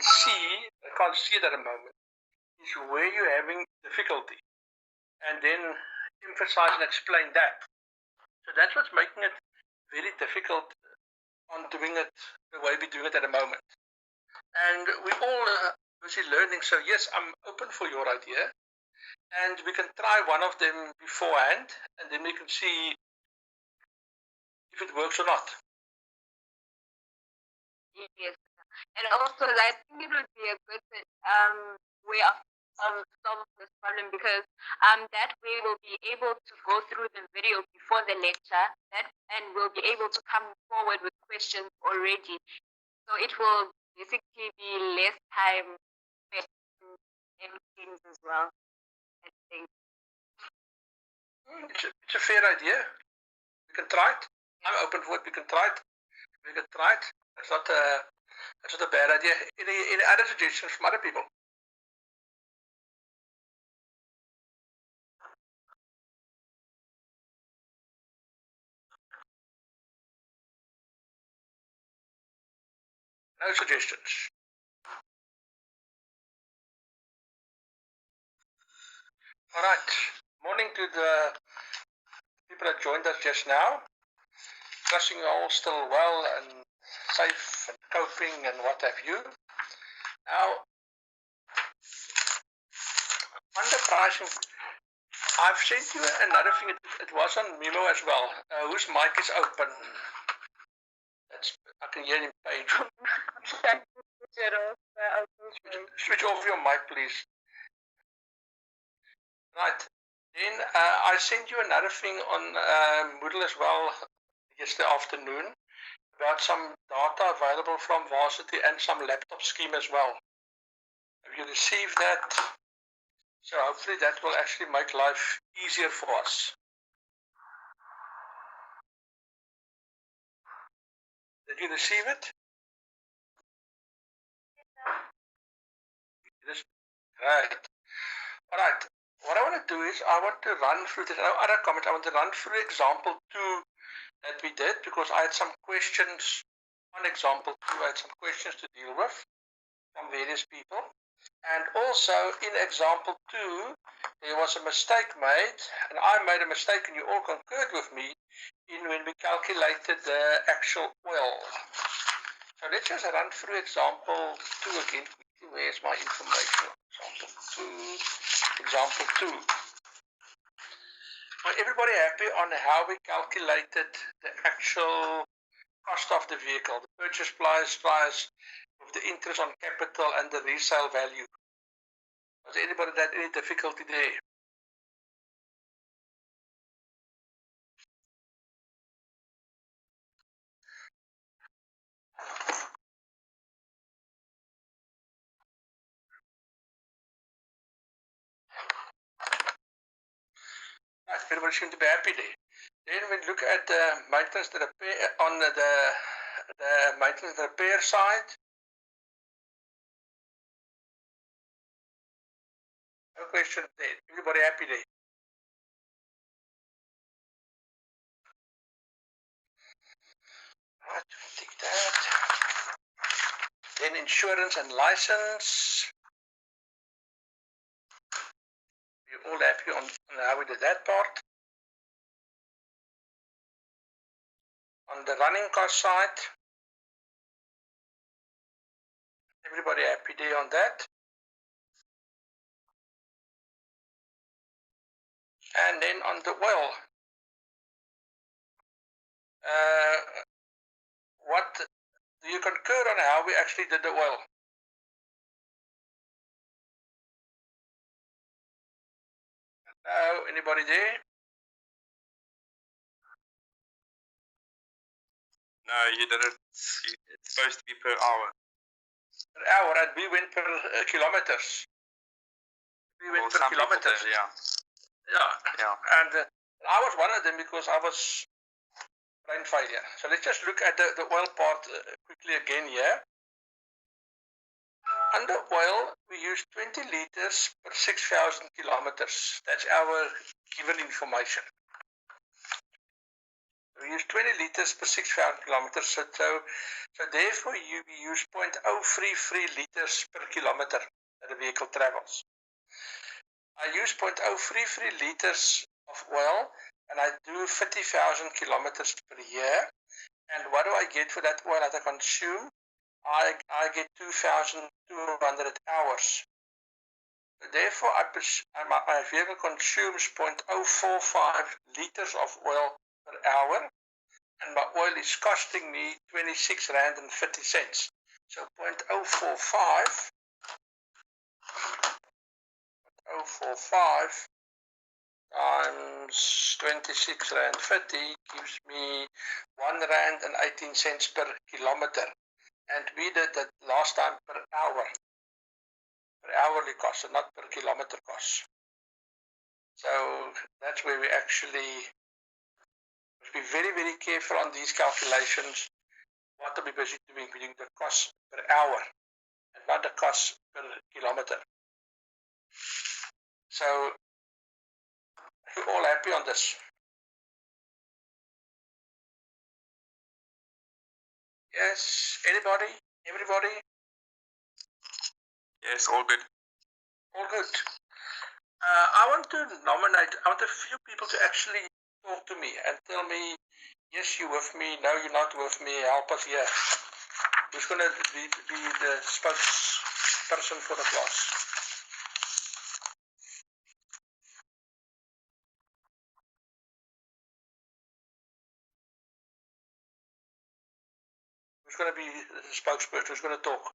can't see it at the moment, is where you're having difficulty, and then emphasize and explain that. So that's what's making it very difficult on doing it the way we're doing it at the moment. And we're all busy learning, so yes, I'm open for your idea, and we can try one of them beforehand, and then we can see if it works or not. Yes, and also I think it would be a good way of solve this problem, because that way we'll be able to go through the video before the lecture, and we'll be able to come forward with questions already. So it will basically be less time spent in things as well, I think. It's a fair idea. We can try it. I'm open for it. We can try it. It's not a bad idea. Any other suggestions from other people? No suggestions. All right. Morning to the people that joined us just now. Trusting you're all still well and safe and coping and what have you. Now, under pricing, I've sent you another thing. It was on Memo as well. Whose mic is open? I can hear him page. Switch off your mic, please. Right. Then I sent you another thing on Moodle as well yesterday afternoon about some data available from Varsity and some laptop scheme as well. Have you received that? So hopefully that will actually make life easier for us. Did you receive it? Yes. Right. All right. What I want to do is I want to run through this. Other comments. I want to run through example 2 that we did, because I had some questions on example 2. I had some questions to deal with from various people. And also in example 2, there was a mistake made, and I made a mistake, and you all concurred with me in when we calculated the actual oil. So let's just run through example 2 again. Where's my information? Example 2. Are everybody happy on how we calculated the actual cost of the vehicle, the purchase price with the interest on capital and the resale value? Was anybody that any difficulty there? Everybody seemed to be happy there. Then we look at the maintenance and repair on the maintenance and repair side. No question there. Everybody happy there? Right, take that. Then insurance and license. You're all happy on how we did that part. On the running cost side, everybody happy there on that. And then on the oil, what do you concur on how we actually did the oil? No, anybody there? No, you did it. It's supposed to be per hour. Per hour, and we went per kilometers. We went per kilometers. Yeah. And I was one of them because I was brain failure. So let's just look at the oil part quickly again here. Under oil, we use 20 litres per 6,000 kilometers. That's our given information. We use 20 litres per 6,000 kilometres. So therefore, we use 0.033 litres per kilometre that the vehicle travels. I use 0.033 litres of oil, and I do 50,000 kilometres per year. And what do I get for that oil that I consume? I get 2,200 hours. Therefore, my vehicle consumes 0.045 litres of oil per hour, and my oil is costing me 26 rand and 50 cents. So 0.045 times 26 rand 50 gives me 1 rand and 18 cents per kilometer. And we did that last time per hour, per hourly cost, so not per kilometer cost. So that's where we actually must be very, very careful on these calculations. What are we busy doing? We're doing the cost per hour and not the cost per kilometer. So are you all happy on this? Yes, anybody? Everybody? Yes, all good. All good. I want to I want a few people to actually talk to me and tell me, yes, you're with me, no, you're not with me, help us here. Who's going to be the spokesperson for the class? Who's going to be the spokesperson? Who's going to talk?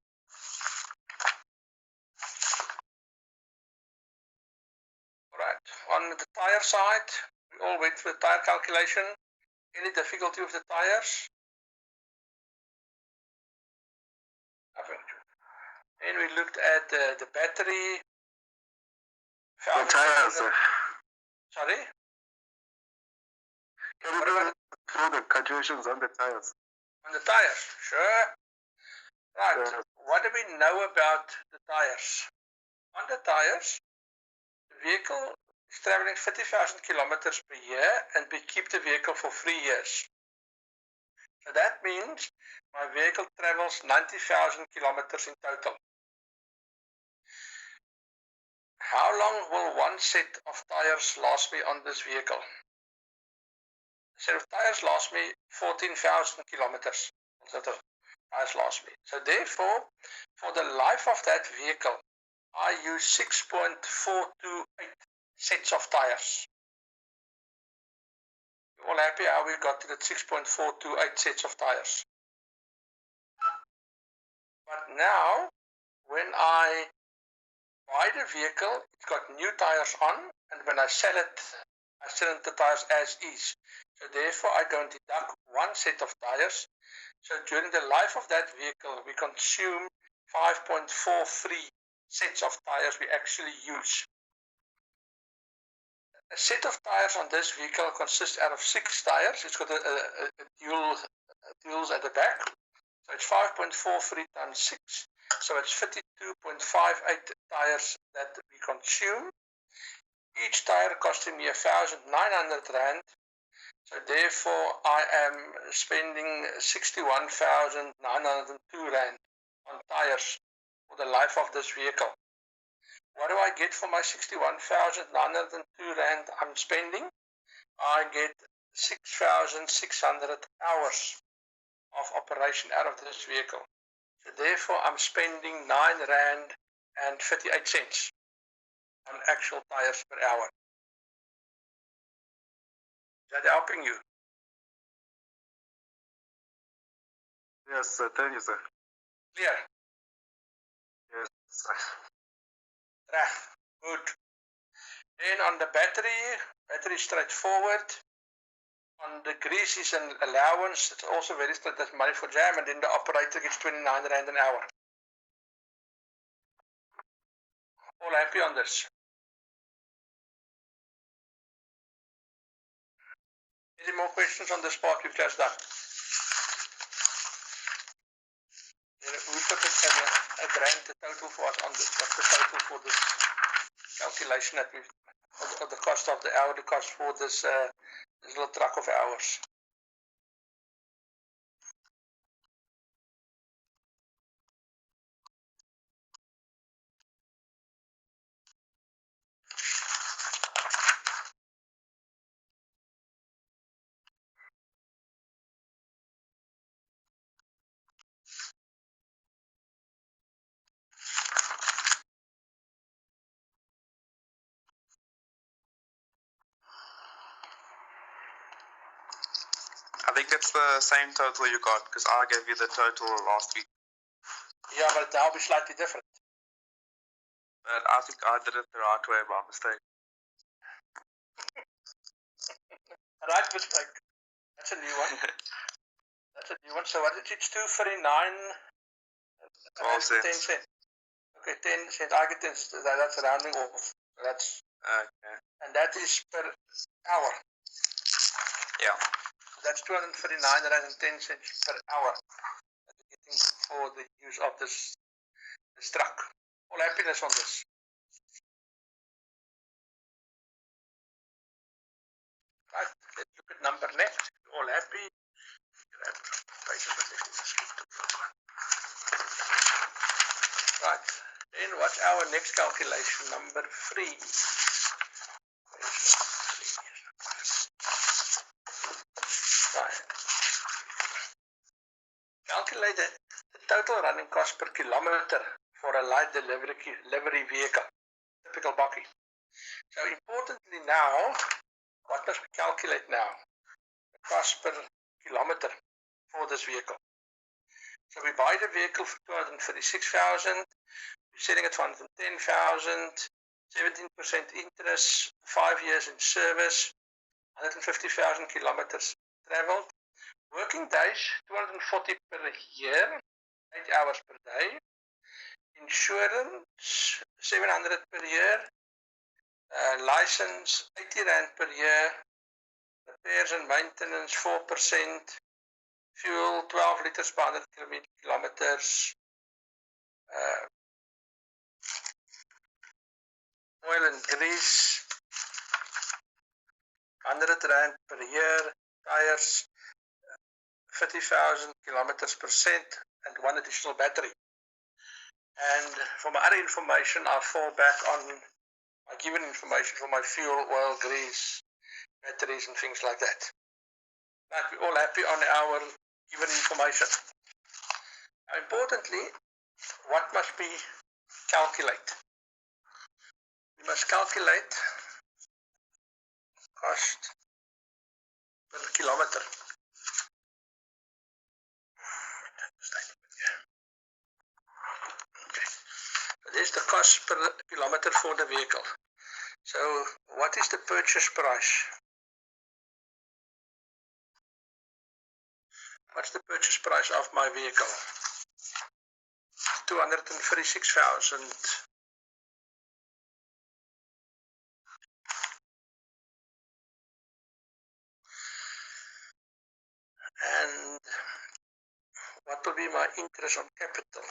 All right. On the tire side, we all went for the tire calculation. Any difficulty with the tires? Nothing. Then we looked at the battery. The tires. Sorry? Can you go through the calculations on the tires? On the tires, sure. Right. Yes. What do we know about the tires? On the tires, the vehicle is traveling 50,000 kilometers per year, and we keep the vehicle for 3 years. So that means my vehicle travels 90,000 kilometers in total. How long will one set of tires last me on this vehicle? A set of tires last me 14,000 kilometers. So the tires last me. So therefore, for the life of that vehicle, I use 6.428 sets of tires. You all happy how we got to the 6.428 sets of tires? But now, when I buy the vehicle, it's got new tires on, and when I sell it the tires as is. So therefore, I don't deduct one set of tires. So during the life of that vehicle, we consume 5.43 sets of tires we actually use. A set of tires on this vehicle consists out of 6 tires. It's got a duals at the back. So it's 5.43 times 6. So it's 52.58 tires that we consume. Each tire costing me 1,900 rand. So therefore, I am spending 61,902 rand on tires for the life of this vehicle. What do I get for my 61,902 rand I'm spending? I get 6,600 hours of operation out of this vehicle. So therefore, I'm spending 9 rand and 58 cents on actual tires per hour. Is that helping you? Yes, sir. Thank you, sir. Clear? Yes, sir. Right. Good. Then on the battery is straightforward. On the grease is an allowance. It's also very straight. That's money for jam, and then the operator gets 29 rand an hour. All happy on this? Any more questions on this part we've just done? We put a grand total for us on this. What's the total for this calculation that we've, or the cost of the hour, the cost for this little truck of ours? think it's the same total you got because I gave you the total last week. Yeah, but that'll be slightly different. But I think I did it the right way by mistake. Right mistake. That's a new one. That's a new one. So what is it? It's 239. 12 10 cents. cents. Okay, 10 cents. I get 10 cents. That's rounding off. That's Okay. and that is per hour. Yeah. That's 239.10 per hour that we're getting for the use of this truck. All happiness on this. Right, let's look at number next. All happy. Right, then what's our next calculation? Number 3. Right. Calculate the total running cost per kilometer for a light delivery vehicle, typical bakkie. So importantly now, what must we calculate now? The cost per kilometer for this vehicle. So we buy the vehicle for 236,000, we're selling it for 110,000, 17% interest, 5 years in service, 150,000 kilometers traveled. Working days, 240 per year, 8 hours per day. Insurance, 700 per year. License, 80 Rand per year. Repairs and maintenance, 4%. Fuel, 12 liters per 100 kilometers. Oil and grease, 100 Rand per year. Tyres, 50,000 kilometers per cent, and 1 additional battery. And for my other information, I'll fall back on my given information for my fuel, oil, grease, batteries, and things like that. Right, we're all happy on our given information. Now, importantly, what must we calculate? We must calculate cost per kilometer. Okay, so there's the cost per kilometer for the vehicle. So what is the purchase price? What's the purchase price of my vehicle? 236,000. And what will be my interest on capital?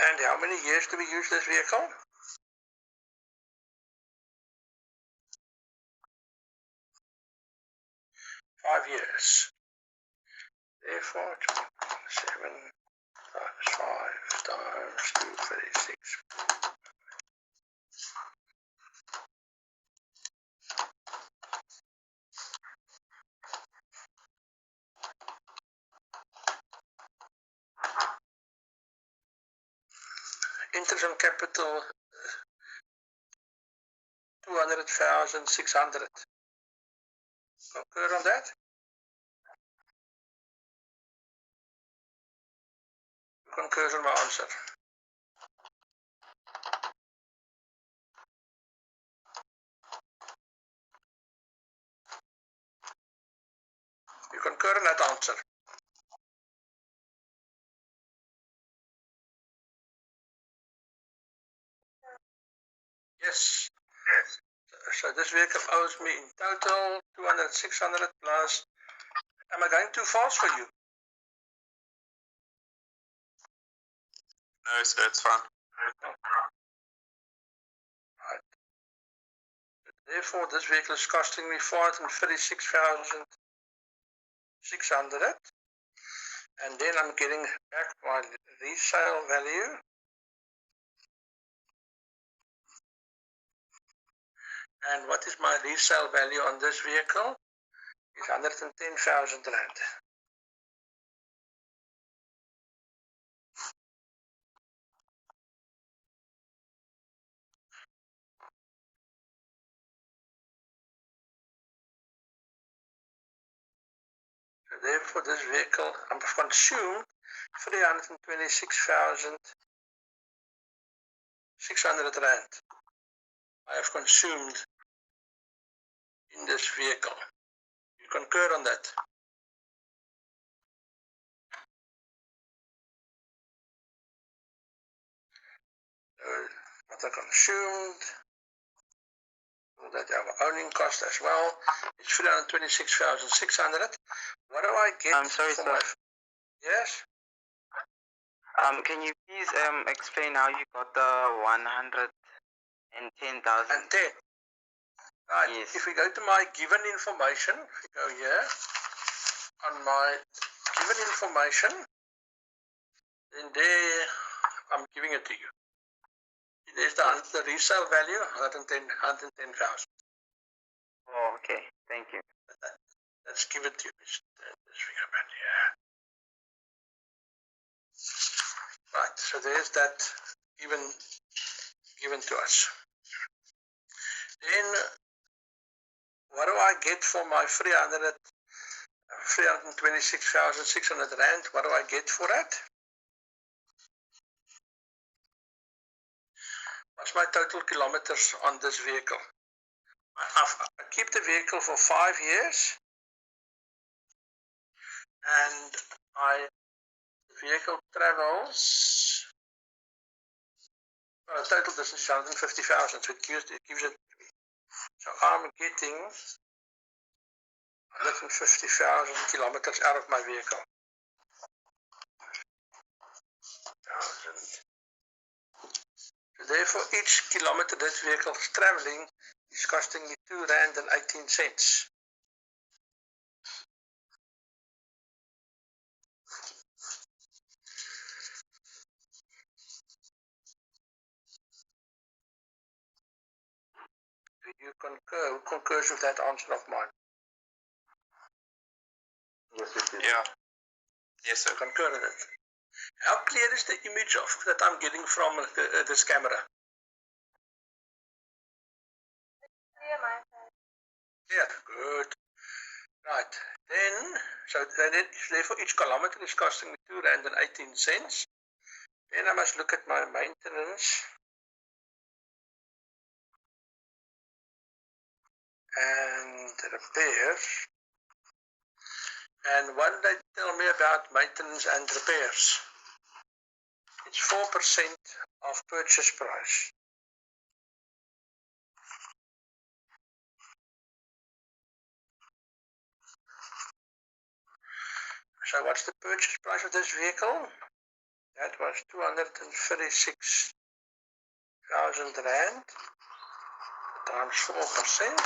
And how many years do we use this vehicle? 5 years. Therefore, 7 times 5 times 236. Interest on capital, 200,600. Concur on that? Concur on my answer. You concur on that answer. Yes. So this vehicle owes me in total 200, 600 plus. Am I going too fast for you? No, so it's fine. Right. Therefore, this vehicle is costing me 436,600. And then I'm getting back my resale value. And what is my resale value on this vehicle? It's 110,000 Rand. therefore this vehicle, I've consumed 326,600 rand. I have consumed in this vehicle. You concur on that? What I consumed, that our owning cost as well, it's 326,600. What do I get? I'm sorry, sir. Yes? Can you please explain how you got the 110,000? And 10. Right. Yes. If we go to my given information, if we go here, on my given information, then there, I'm giving it to you. There's the resale value, 110,000. Oh, okay. Thank you. Let's give it to you. This figure back here. Right, so there's that given to us. Then, what do I get for my 326,600 rand? What do I get for that? What's my total kilometers on this vehicle? I keep the vehicle for 5 years, and the vehicle travels. Well, the total distance is 150,000, so it gives it to me. So I'm getting 150,000 kilometers out of my vehicle. So therefore, each kilometer that vehicle is traveling is costing me R2.18. Do you concur? Who concurs with that answer of mine? Yes, it is. Yeah. Yes, sir. Concur with it. How clear is the image that I'm getting from this camera? Yeah, good. Right. Then, therefore each kilometer is costing me R2.18. Then I must look at my maintenance and repairs. And what they tell me about maintenance and repairs? It's 4% of purchase price. So what's the purchase price of this vehicle? That was 236,000 rand times 4%.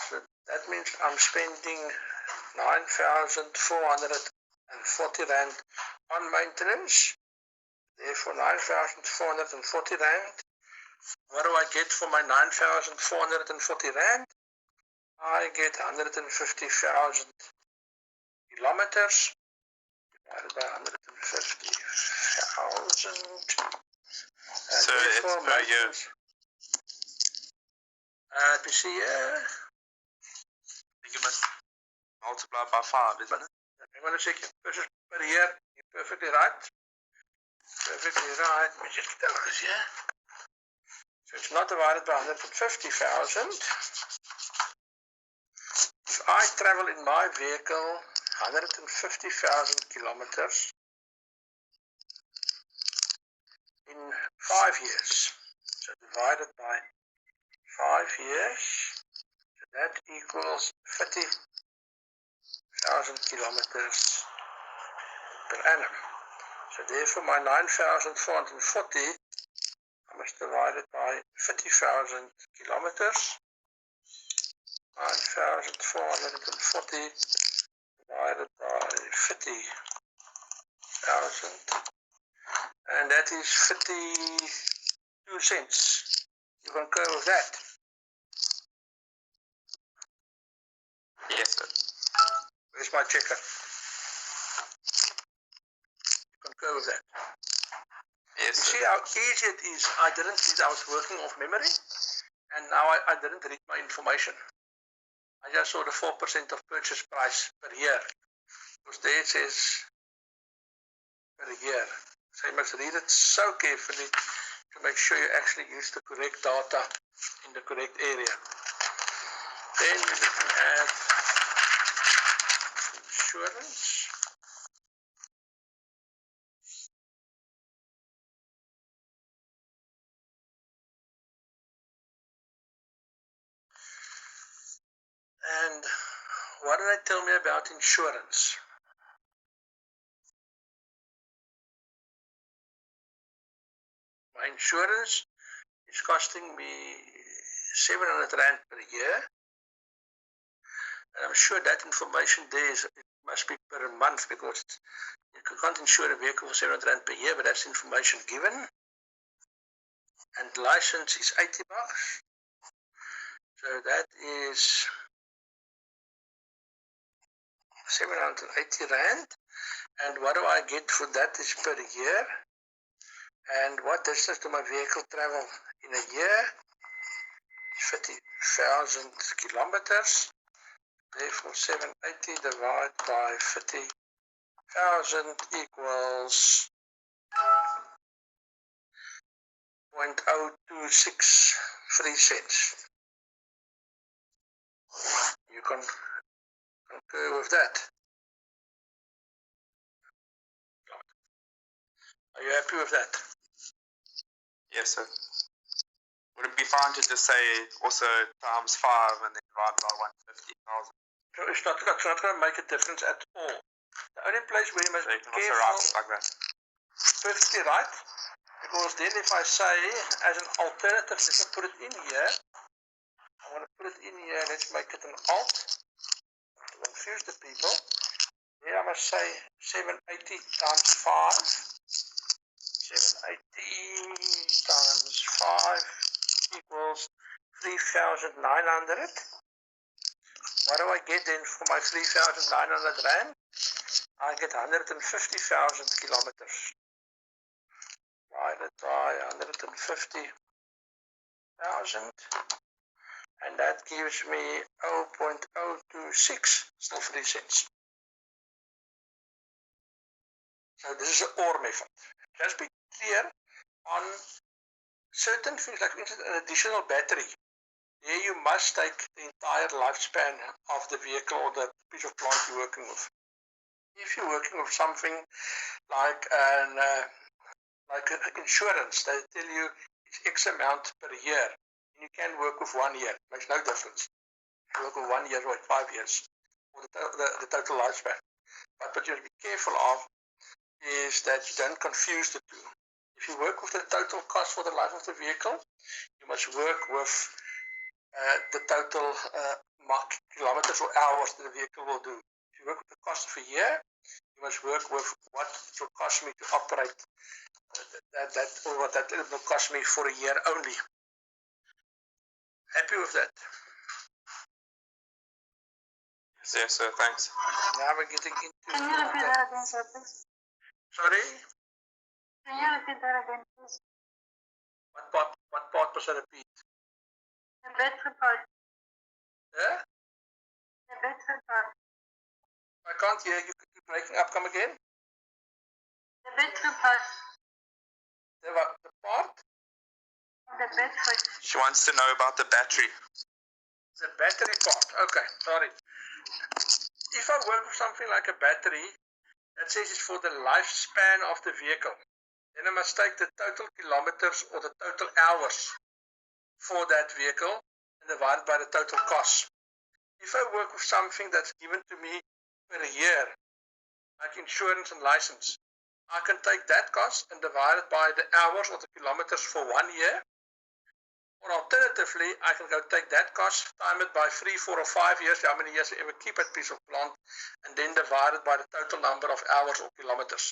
So that means I'm spending 9,440 rand on maintenance. Therefore 9,440 rand. What do I get for my 9,440 rand? I get 150,000 kilometers divided by 150,000. So it's per year. Let me see here. I think you must multiply by 5, isn't it? I'm going to check your purchase per year. You're perfectly right. Perfectly right. Let me just tell this here. So it's not divided by 150,000. If I travel in my vehicle 150,000 kilometers in 5 years, so divided by 5 years, so that equals 30,000 kilometers per annum. So therefore my 9,440, I must divide it by 30,000 kilometers. 9,440 divided by 30,000, and that is 52 cents. You concur with that? Yes, sir. Where's my checker? You concur with that? Yes, You sir. see how easy it is. I didn't see that I was working off memory. and now I didn't read my information. I just saw the 4% of purchase price per year, because there it says per year. So you must read it so carefully to make sure you actually use the correct data in the correct area. Then we're looking at insurance. And what did they tell me about insurance? My insurance is costing me 700 Rand per year. And I'm sure that information there it must be per month, because you can't insure a vehicle for 700 Rand per year, but that's information given. And license is 80 bucks. So that is 780 Rand. And what do I get for that is per year. And what distance do my vehicle travel in a year? 50,000 kilometers. Therefore, 780 divided by 50,000 equals 0.0263 cents. You can concur with that. Are you happy with that? Yes, sir. Would it be fine to just say also times 5 and then divide by 150,000? It's not going to make a difference at all. The only place where you must So you be can also careful, write it like that. perfectly right, because then if I say as an alternative, let's put it in here. I want to put it in here. Let's make it an alt to confuse the people. Here I must say 780 times 5. 780 times 5 equals 3,900. What do I get then for my 3,900 Rand? I get 150,000 kilometers. Divided by 150,000. And that gives me 0.026, still 3 cents. So this is an OR method. Just be clear on certain things, like for instance, an additional battery. Here you must take the entire lifespan of the vehicle or the piece of plant you're working with. If you're working with something like an insurance, they tell you it's X amount per year. And you can work with 1 year. It makes no difference. You work with 1 year or 5 years, or the total lifespan. But what you have to be careful of is that you don't confuse the two. If you work with the total cost for the life of the vehicle, you must work with the total kilometers or hours that the vehicle will do. If you work with the cost of a year, you must work with what it will cost me to operate or what that will cost me for a year only. Happy with that? Yes, sir. Thanks. Now we're getting into... Can you repeat that again, sir, please? Sorry? Can you repeat that again, please? What part was I repeat? The battery part. Yeah? The battery part. I can't hear you. Keep breaking up. Come again? The battery part. The part? The battery. She wants to know about the battery. The battery part. Okay, sorry. If I work with something like a battery that says it's for the lifespan of the vehicle, then I must take the total kilometers or the total hours for that vehicle and divide by the total cost. If I work with something that's given to me per year, like insurance and license, I can take that cost and divide it by the hours or the kilometers for 1 year. Or alternatively, I can go take that cost, time it by 3, 4, or 5 years, how many years I ever keep that piece of plant, and then divide it by the total number of hours or kilometers.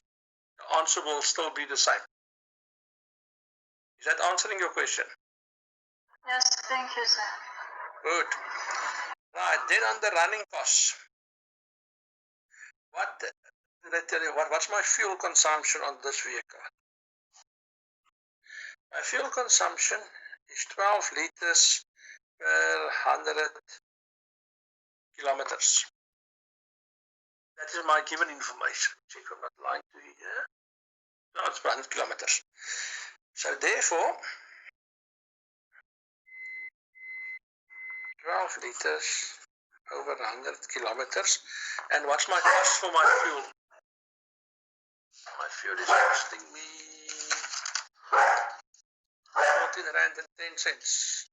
The answer will still be the same. Is that answering your question? Yes, thank you, sir. Good. Right, then on the running costs. What did I tell you? What's my fuel consumption on this vehicle? My fuel consumption is 12 litres per 100 kilometers. That is my given information. Check if I'm not lying to you here. No, it's 100 kilometers. So therefore, 12 liters over 100 kilometers. And what's my cost for my fuel? My fuel is costing me 14 rand and 10 cents.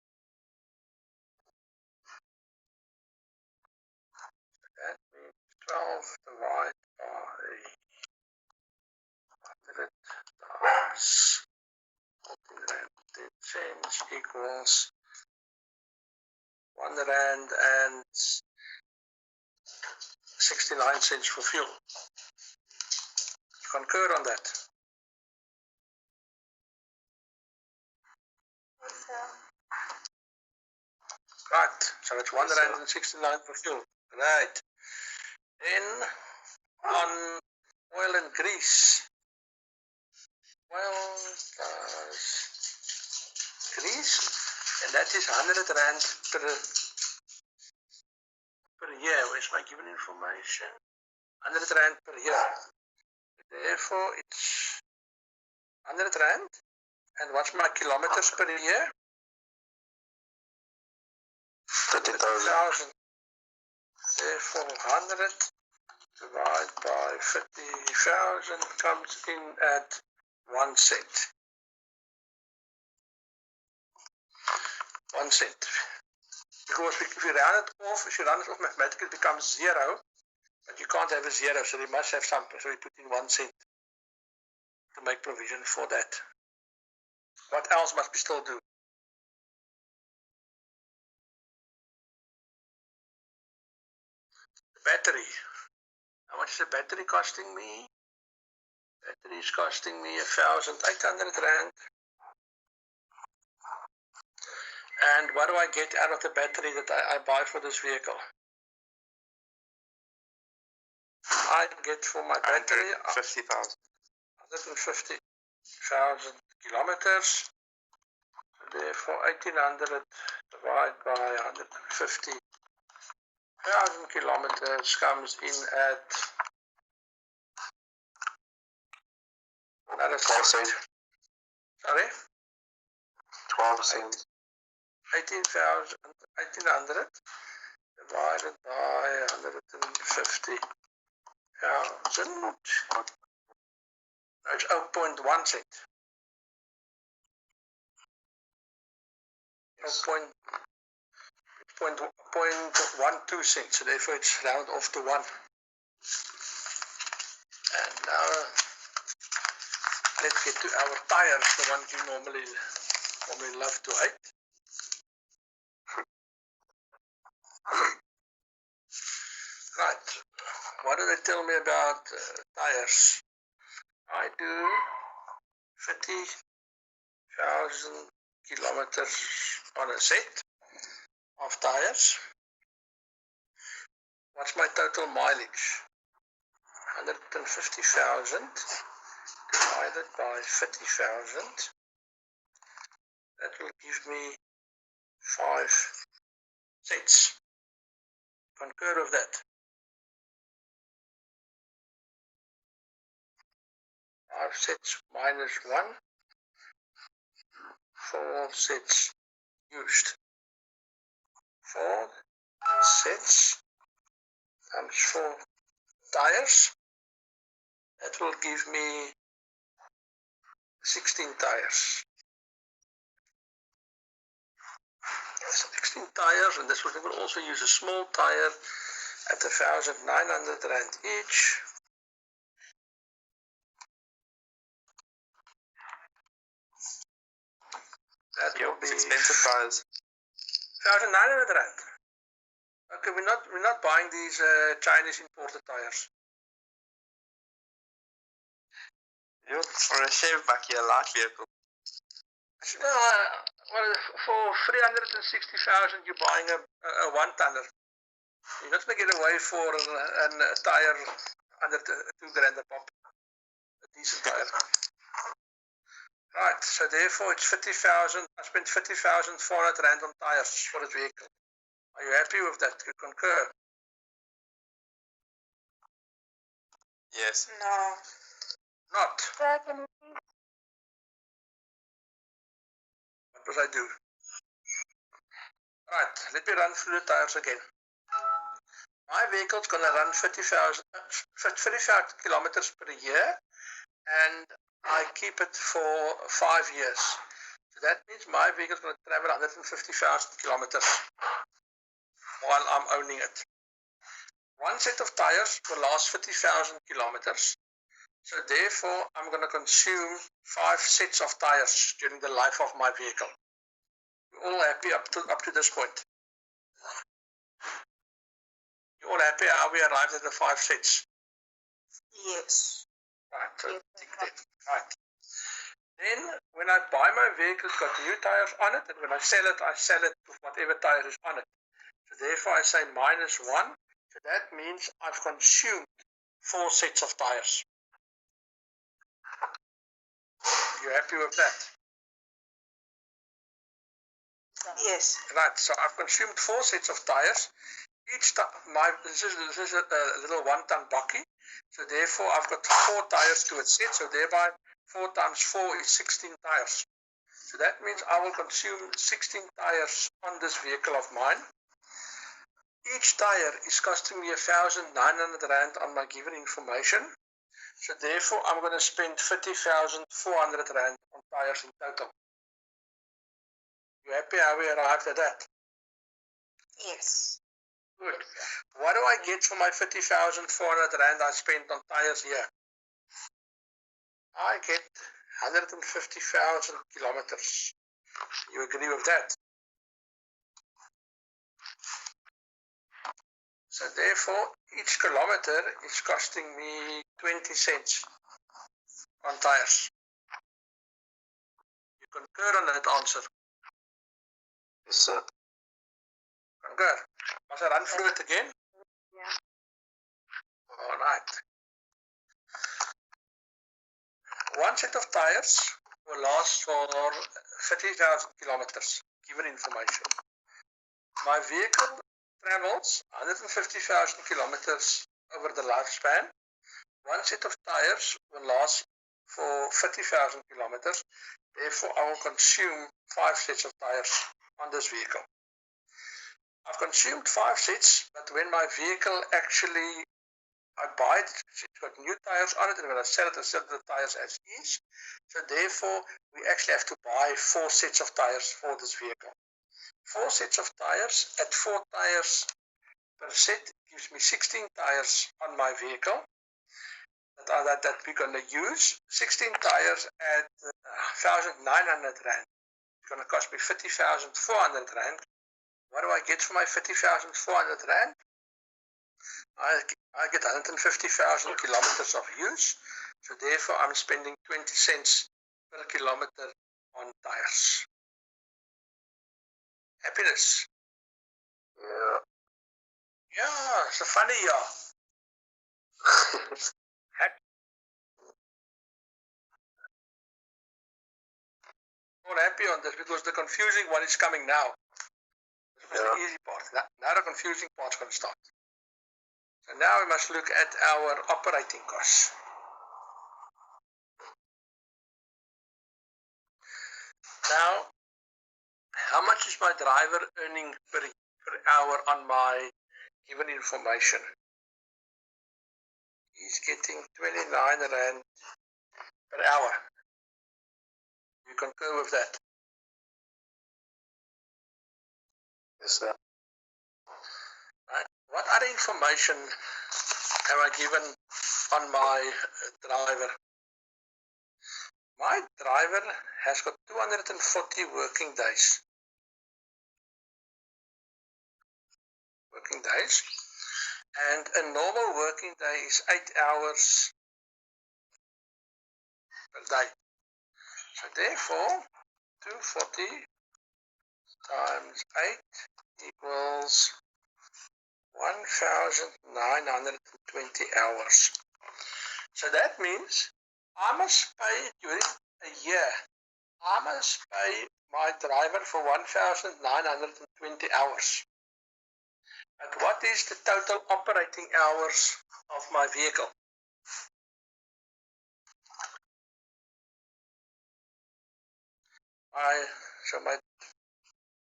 That means 12 divided by 100 times 14 rand and 10 cents equals 1 rand and 69 cents for fuel. You concur on that? Yes, sir. Right, so it's 1 rand and 69 for fuel. Right. Then on oil and grease. Oil plus grease, and that is 100 rand per year. Where's my given information? 100 rand per year. Therefore, it's 100 rand. And what's my kilometers per year? 30,000. Therefore, 100 divided by 50,000 comes in at 1 cent. 1 cent. Because if you round it off, mathematically it becomes 0, but you can't have a 0, so you must have something. So we put in 1 cent to make provision for that. What else must we still do? The battery. How much is the battery costing me? Battery is costing me 1,800 rand. And what do I get out of the battery that I buy for this vehicle? I get for my battery 50,000. 150,000 kilometers. So therefore, 1,800 divided by 150,000 kilometers comes in at another 12 cents. Sorry? 12 cents. 1,800 divided by 150,000. It's 0.1 cent. 0.12 cents. So therefore it's rounded off to 1. And now let's get to our tires, the ones you normally love to hate. Right. What do they tell me about tires? I do 50,000 kilometers on a set of tires. What's my total mileage? 150,000 divided by 50,000. That will give me 5 cents. Concur with that. 5 sets minus 1. 4 sets used. 4 sets times 4 tires. That will give me 16 tires. 16 tires, and this will also use a small tire at 1,900 rand each. That will be expensive tires. 1,900 rand. Okay, we're not buying these Chinese imported tires. For a chef back here, light vehicle. No, well, for 360,000, you're buying a 1-tonner. You're not going to get away for a tire under 2 grand a pop. A decent tire. Right, so therefore it's 50,000. I spent 50,400 rand on tyres for this vehicle. Are you happy with that? You concur? Yes. No. Not. Sir, can you please? What must I do? Right, let me run through the tyres again. My vehicle's going to run 30,000 kilometers per year, and I keep it for 5 years. So that means my vehicle's going to travel 150,000 kilometers while I'm owning it. One set of tyres will last 50,000 kilometers. So therefore, I'm going to consume 5 sets of tyres during the life of my vehicle. You all happy up to this point? You all happy how we arrived at the 5 sets? Yes. Right, so Yes, tick that. Right. Then, when I buy my vehicle, it's got new tyres on it, and when I sell it with whatever tyre is on it. So therefore, I say minus 1. So that means I've consumed 4 sets of tyres. You happy with that? Yes. Right, so I've consumed 4 sets of tyres. Each this is a little 1-ton bakkie. So therefore, I've got 4 tyres to a set. So thereby, 4 times 4 is 16 tyres. So that means I will consume 16 tyres on this vehicle of mine. Each tyre is costing me 1,900 rand on my given information. So therefore, I'm going to spend 30,400 rand on tyres in total. You happy how we arrived at that? Yes. Good. What do I get for my 30,400 rand I spent on tyres here? I get 150,000 kilometers. You agree with that? So therefore, each kilometer is costing me 20 cents on tyres. You concur on that answer? Yes, sir. Concur. Must I run through it again? Yeah. All right. One set of tyres will last for 30,000 kilometers, given information. My vehicle travels 150,000 kilometers over the lifespan. One set of tyres will last for 30,000 kilometers. Therefore, I will consume 5 sets of tyres on this vehicle. I've consumed 5 sets, but when my vehicle actually, I buy it, it's got new tyres on it, and when I sell the tyres as is. So therefore, we actually have to buy 4 sets of tyres for this vehicle. 4 sets of tyres at 4 tyres per set gives me 16 tyres on my vehicle that we're going to use. 16 tyres at 1,900 rand. It's going to cost me 50,400 rand. What do I get for my 50,400 rand? I get 150,000 kilometers of use. So therefore, I'm spending 20 cents per kilometer on tyres. Happiness. Yeah. Yeah, it's a funny year. All happy on this because the confusing one is coming now. This was the easy part. Now the confusing part's going to start. So now we must look at our operating costs. Now, how much is my driver earning per hour on my given information? He's getting 29 rand per hour. You concur with that? Yes, sir. Right. What other information am I given on my driver? My driver has got 240 working days. And a normal working day is 8 hours per day. So therefore, 240 times 8 equals 1,920 hours. So that means I must pay during a year I must pay my driver for 1,920 hours. But what is the total operating hours of my vehicle?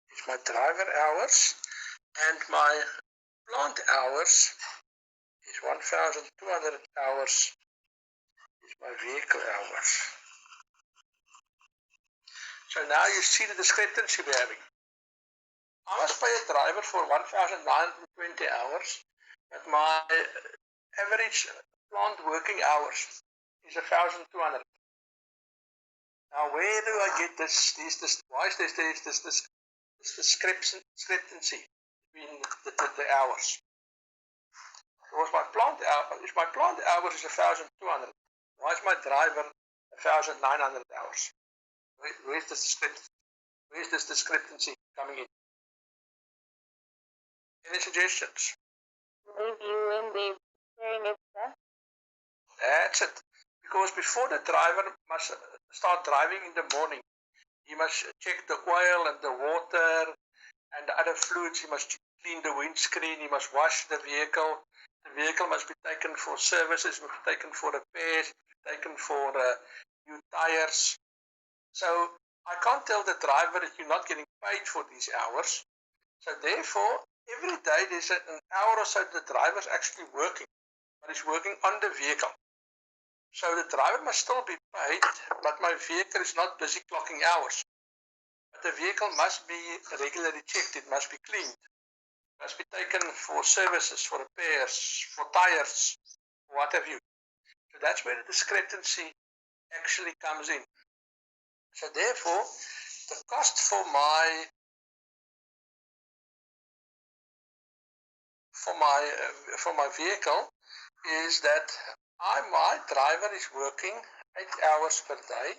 It's my driver hours, and my plant hours is 1,200 hours is my vehicle hours. So now you see the discrepancy we're having. I must pay a driver for 1,920 hours, but my average plant working hours is 1,200. Now where do I get why is this discrepancy between the hours? Because my plant hours is 1,200. Why is my driver 1,900 hours? Where's this discrepancy coming in? Any suggestions? Maybe when they're sharing extra. That's it. Because before the driver must start driving in the morning, he must check the oil and the water and the other fluids. He must clean the windscreen. He must wash the vehicle. The vehicle must be taken for services, must be taken for repairs, taken for new tires. So I can't tell the driver that you're not getting paid for these hours. So therefore, every day there's an hour or so the driver's actually working, but he's working on the vehicle. So the driver must still be paid, but my vehicle is not busy clocking hours. But the vehicle must be regularly checked. It must be cleaned. It must be taken for services, for repairs, for tires, what have you. So that's where the discrepancy actually comes in. So therefore, the cost for my vehicle is that my driver is working 8 hours per day.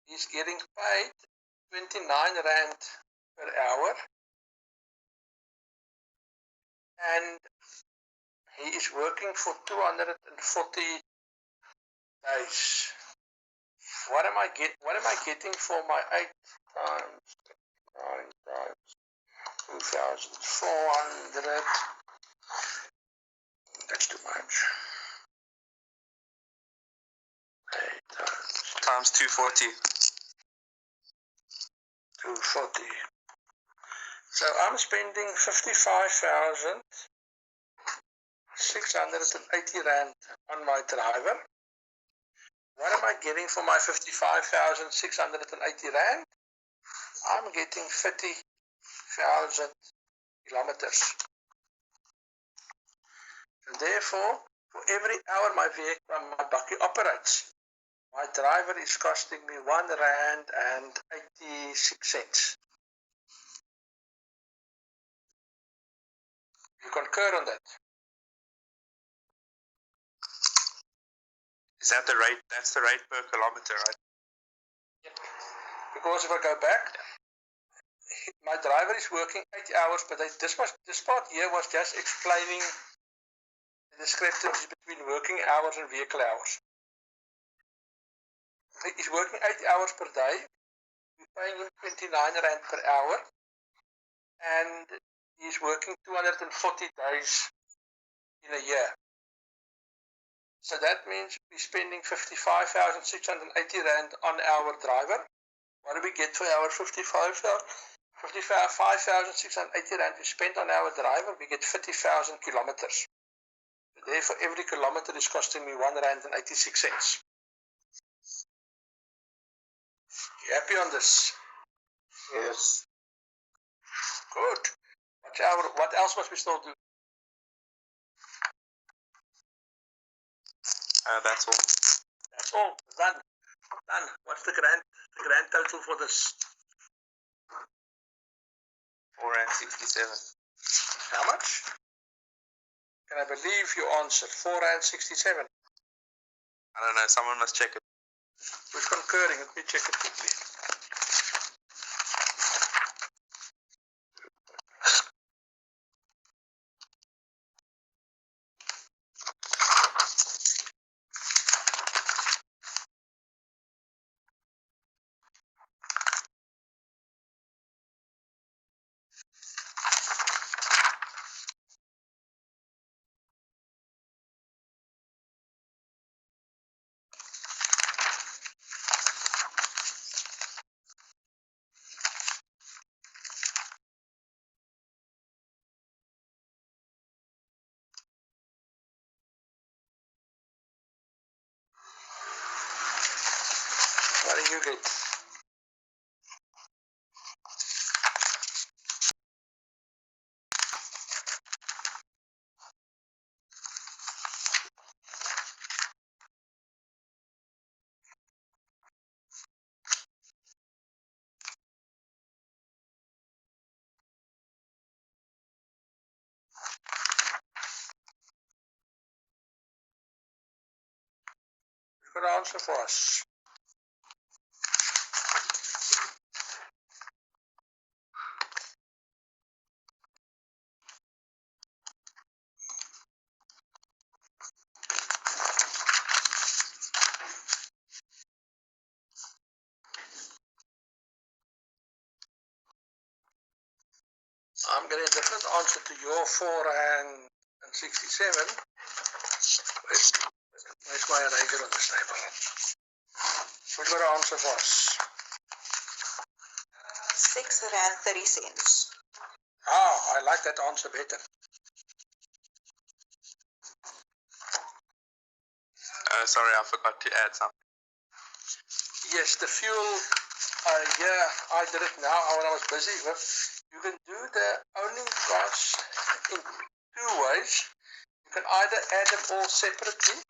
He's getting paid 29 Rand per hour, and he is working for 240 days. What am I getting for my 8 times 9 times 2,400? That's too much. 8 Times 240. 240. So I'm spending 55,680 Rand on my driver. What am I getting for my 55,680 Rand? I'm getting 30,000 kilometers. So therefore, for every hour my bakkie operates, my driver is costing me 1 Rand and 86 cents. You concur on that? Is that the rate? That's the rate per kilometer, right? Yep. Because if I go back, my driver is working 8 hours per day. This part here was just explaining the discrepancy between working hours and vehicle hours. He's working 8 hours per day. We're paying him 29 Rand per hour. And he's working 240 days in a year. So that means we're spending 55,680 Rand on our driver. What do we get for our 55,680 Rand we spent on our driver? We get 30,000 kilometers. Therefore, every kilometer is costing me 1 Rand and 86 cents. You happy on this? Yes. Good. What else must we still do? That's all. That's all. Done. What's the grand total for this? 467. How much? Can I believe your answer? 467. I don't know. Someone must check it. Who's concurring? Let me check it quickly. What do you get? Good answer for us. I'm getting a different answer to your 467. Where's my eraser on this table? We've got an answer for us. R6.30. Ah, I like that answer better. Sorry, I forgot to add something. Yes, the fuel, yeah, I did it now when I was busy. You can do the owning costs in two ways. You can either add them all separately,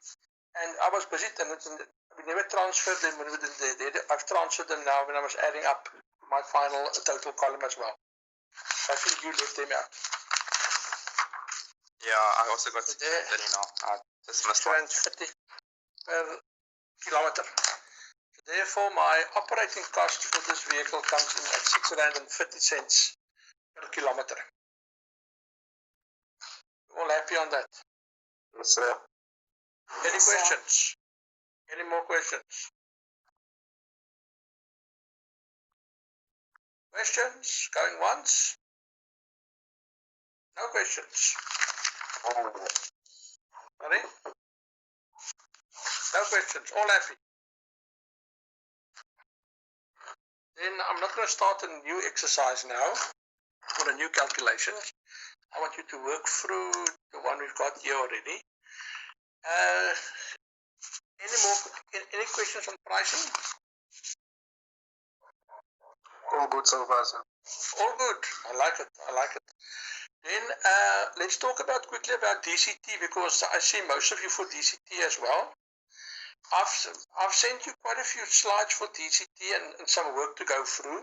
and I was busy, and we never transferred them. I've transferred them now when I was adding up my final total column as well. I think you left them out. Yeah, I also got 30 now. I just missed one. 30 per kilometer. Therefore, my operating cost for this vehicle comes in at R6.50 per kilometer. All happy on that? Yes, sir. Any questions? Any more questions? Questions? Going once? No questions. Sorry? No questions. All happy. Then I'm not going to start a new exercise now, or a new calculation. I want you to work through the one we've got here already. Any questions on pricing? All good so far, sir. All good. I like it. I like it. Then let's talk quickly about DCT, because I see most of you for DCT as well. I've sent you quite a few slides for DCT and some work to go through.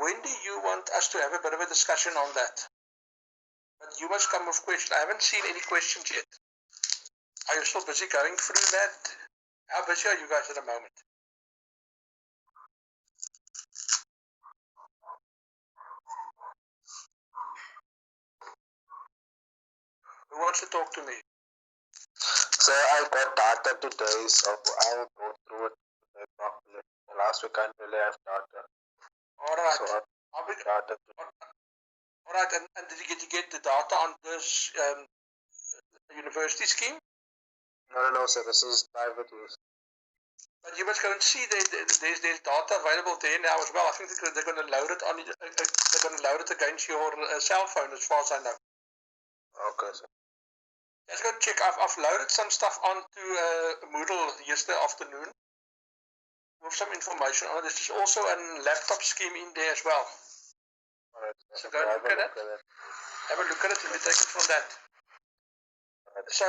When do you want us to have a bit of a discussion on that? But you must come with questions. I haven't seen any questions yet. Are you still busy going through that? How busy are you guys at the moment? Who wants to talk to me? So I got data today, so I will go through it properly. Last week I didn't really have data. All right. So I have data today. All right, and did you get the data on this university scheme? No, sir. This is private use. But you must go and see there's data available there now as well. I think they're going to load it on. They're going to load it against your cell phone, as far as I know. Okay, sir. Let's go check. I've loaded some stuff onto Moodle yesterday afternoon with some information on it. There's also a laptop scheme in there as well. All right, So go and look at it. Have a look at it and we take it from that. So